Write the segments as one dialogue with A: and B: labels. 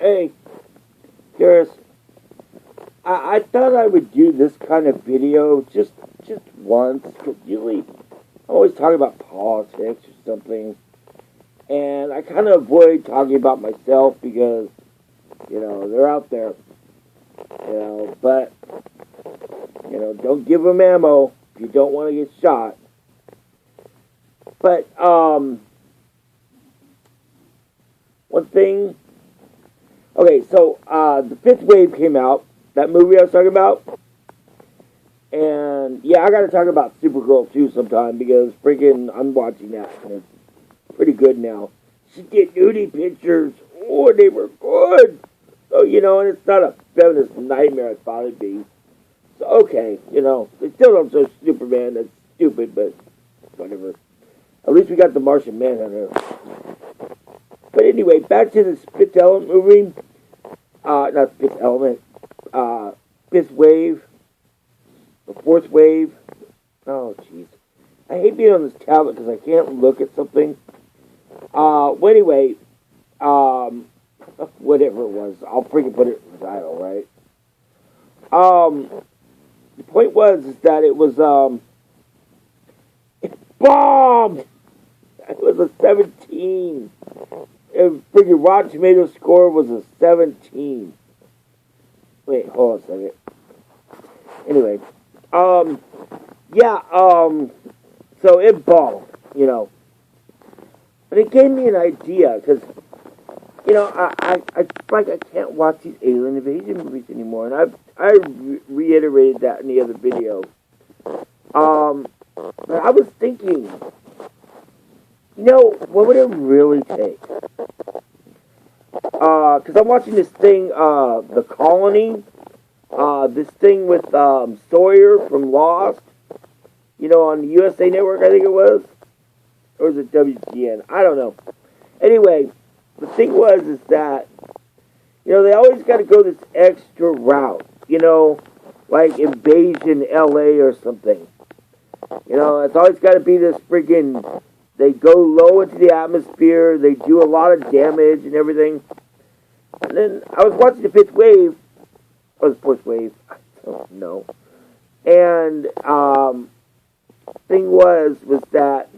A: Hey, Garrus, I thought I would do this kind of video just once, because usually I'm always talking about politics or something, and I kind of avoid talking about myself because, they're out there, but, don't give them ammo if you don't want to get shot. But, one thing. Okay, so the fifth wave came out, that movie I was talking about, and yeah, I got to talk about Supergirl too sometime because freaking I'm watching that and it's pretty good now. She did nudie pictures, oh, they were good. So and it's not a feminist nightmare I thought it'd be. So okay, they still don't show Superman. That's stupid, but whatever. At least we got the Martian Manhunter. But anyway, back to the Fifth Element movie. Not Fifth Element. Fifth Wave. The Fourth Wave. Oh, jeez. I hate being on this tablet because I can't look at something. Well, anyway, whatever it was, I'll freaking put it in the title, right? The point was is that it was, it bombed! It was a 17. Freaking Rotten Tomatoes score was a 17. Wait, hold on a second. Anyway, so it bombed, But it gave me an idea, because, I can't watch these alien invasion movies anymore, and I reiterated that in the other video. But I was thinking, what would it really take? Because I'm watching this thing, The Colony, this thing with Sawyer from Lost, on the USA Network, I think it was. Or was it WGN? I don't know. Anyway, the thing is that, they always got to go this extra route, like Invasion LA or something. It's always got to be this friggin', they go low into the atmosphere, they do a lot of damage and everything. And then I was watching the Fifth Wave, or the Fourth Wave, I don't know. And, thing was that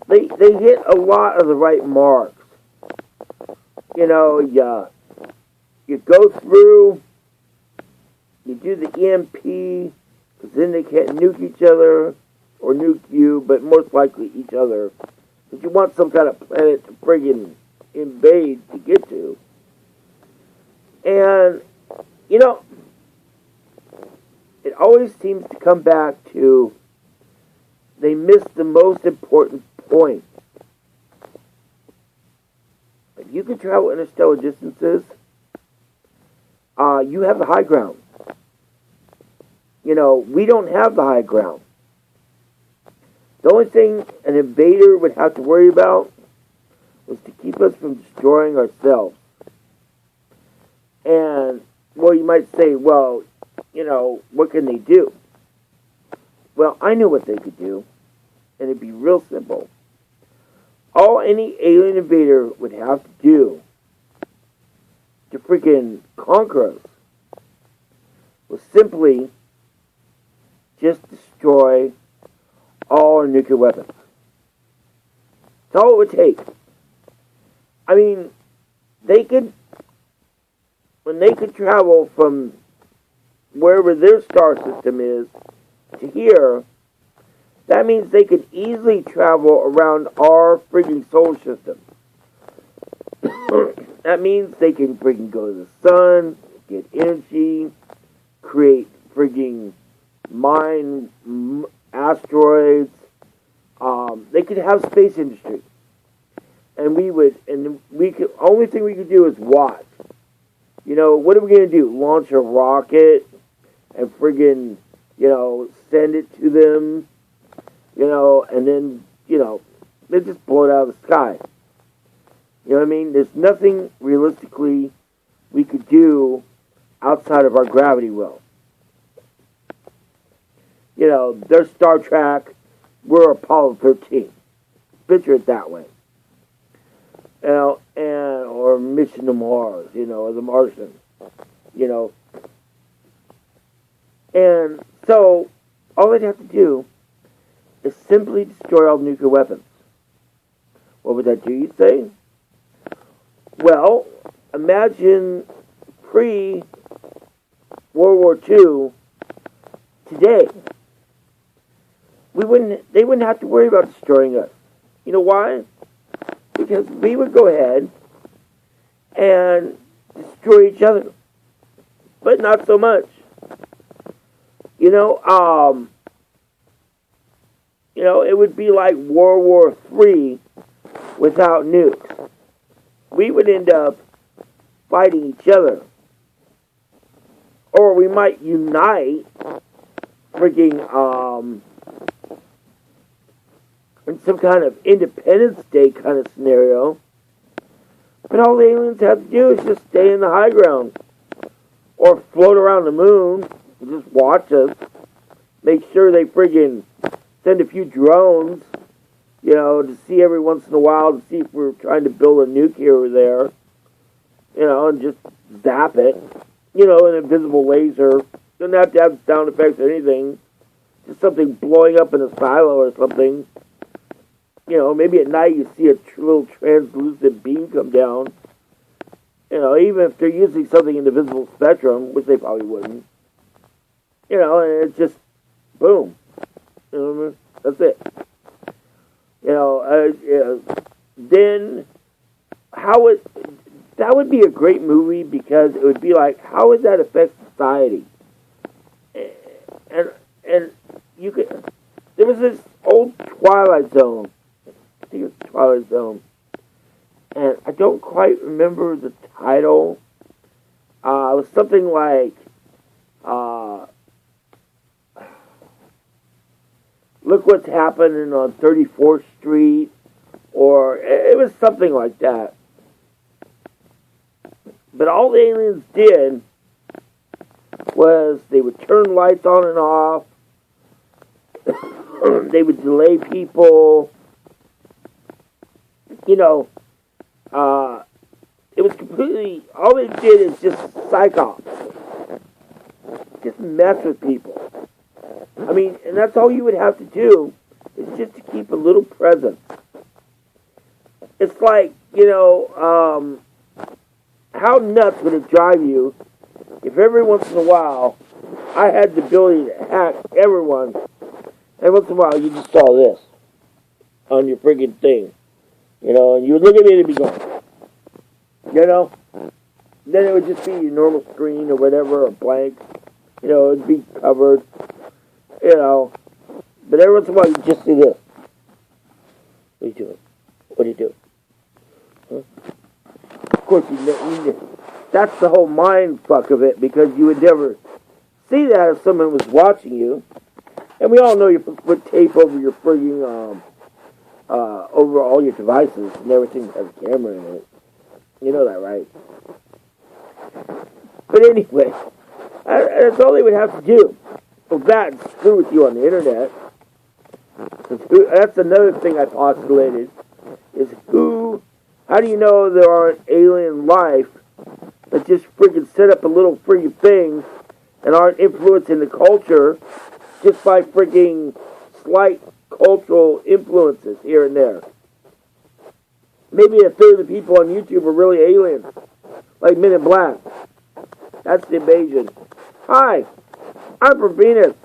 A: they hit a lot of the right marks. You go through, you do the EMP, because then they can't nuke each other, or nuke you, but most likely each other. But you want some kind of planet to friggin' invade to get to. And, it always seems to come back to they missed the most important point. If you can travel interstellar distances, you have the high ground. We don't have the high ground. The only thing an invader would have to worry about was to keep us from destroying ourselves. And, well, you might say, well, what can they do? Well, I know what they could do, and it'd be real simple. All any alien invader would have to do to freaking conquer us was simply just destroy all our nuclear weapons. That's all it would take. I mean, when they could travel from wherever their star system is to here, that means they could easily travel around our freaking solar system. That means they can freaking go to the sun, get energy, create freaking mine asteroids. They could have space industry, and only thing we could do is watch. What are we gonna do? Launch a rocket and friggin', send it to them, and then, they just blow it out of the sky. You know what I mean? There's nothing realistically we could do outside of our gravity well. They're Star Trek, we're Apollo 13. Picture it that way. And mission to Mars, or the Martian, you know. And so, all they'd have to do is simply destroy all nuclear weapons. What would that do, you say? Well, imagine pre-World War II today. They wouldn't have to worry about destroying us. You know why? Because we would go ahead and destroy each other. But not so much. It would be like World War III without nukes. We would end up fighting each other. Or we might unite freaking in some kind of Independence Day kind of scenario. But all the aliens have to do is just stay in the high ground. Or float around the moon and just watch us. Make sure they friggin' send a few drones, to see every once in a while to see if we're trying to build a nuke here or there. And just zap it. An invisible laser. Doesn't have to have sound effects or anything. Just something blowing up in a silo or something. Maybe at night you see a little translucent beam come down. Even if they're using something in the visible spectrum, which they probably wouldn't. And it's just, boom. That's it. Then, that would be a great movie because it would be like, how would that affect society? And you could, there was this old Twilight Zone. I think it was Twilight Zone. And I don't quite remember the title. It was something like, Look What's Happening on 34th Street, or it was something like that. But all the aliens did was they would turn lights on and off, they would delay people, it was completely, all they did is just psychops. Just mess with people. And that's all you would have to do, is just to keep a little presence. It's like, how nuts would it drive you if every once in a while I had the ability to hack everyone, and once in a while you just saw this on your friggin' thing, and you would look at me and be going, then it would just be your normal screen or whatever, or blank, it'd be covered, but every once in a while you just see this. What are you doing? What are you doing? Huh? Of course, that's the whole mind fuck of it, because you would never see that if someone was watching you. And we all know you put tape over your frigging, over all your devices, and everything has a camera in it. You know that, right? But anyway, that's all they would have to do. Well, that and screw with you on the internet. That's another thing I postulated, is how do you know there aren't alien life that just friggin' set up a little friggin' thing and aren't influencing the culture just by friggin' slight cultural influences here and there? Maybe a third of the people on YouTube are really aliens, like Men in Black. That's the invasion. Hi, I'm from Venus.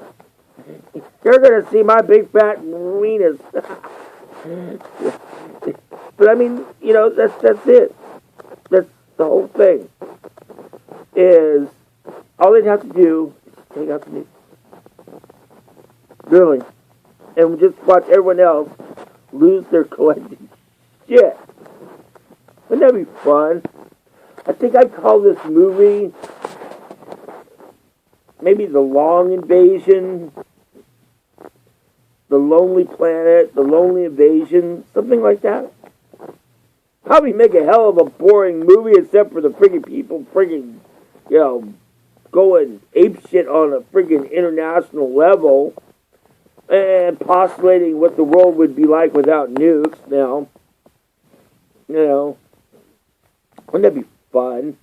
A: You're gonna see my big fat weenus. But that's it. That's the whole thing. Is all they'd have to do is take out the news. Really. And just watch everyone else lose their collective shit. Wouldn't that be fun? I think I'd call this movie maybe The Long Invasion, The Lonely Planet, The Lonely Invasion, something like that. Probably make a hell of a boring movie, except for the friggin' people friggin', going apeshit on a friggin' international level, and postulating what the world would be like without nukes now. Wouldn't that be fun?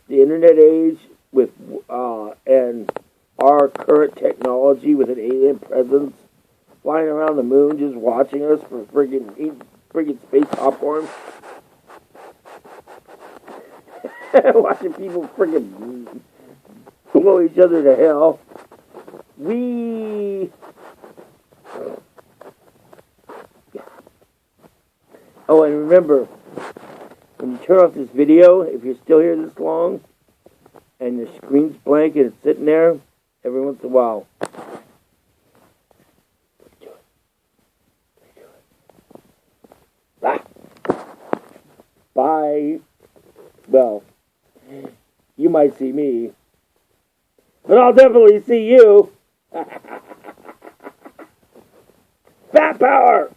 A: The internet age with and our current technology with an alien presence flying around the moon just watching us for friggin' eating friggin' space popcorn. Watching people friggin' blow each other to hell. Oh, and remember, when you turn off this video, if you're still here this long, and the screen's blank and it's sitting there, every once in a while, bye. Well, you might see me, but I'll definitely see you. Fat power!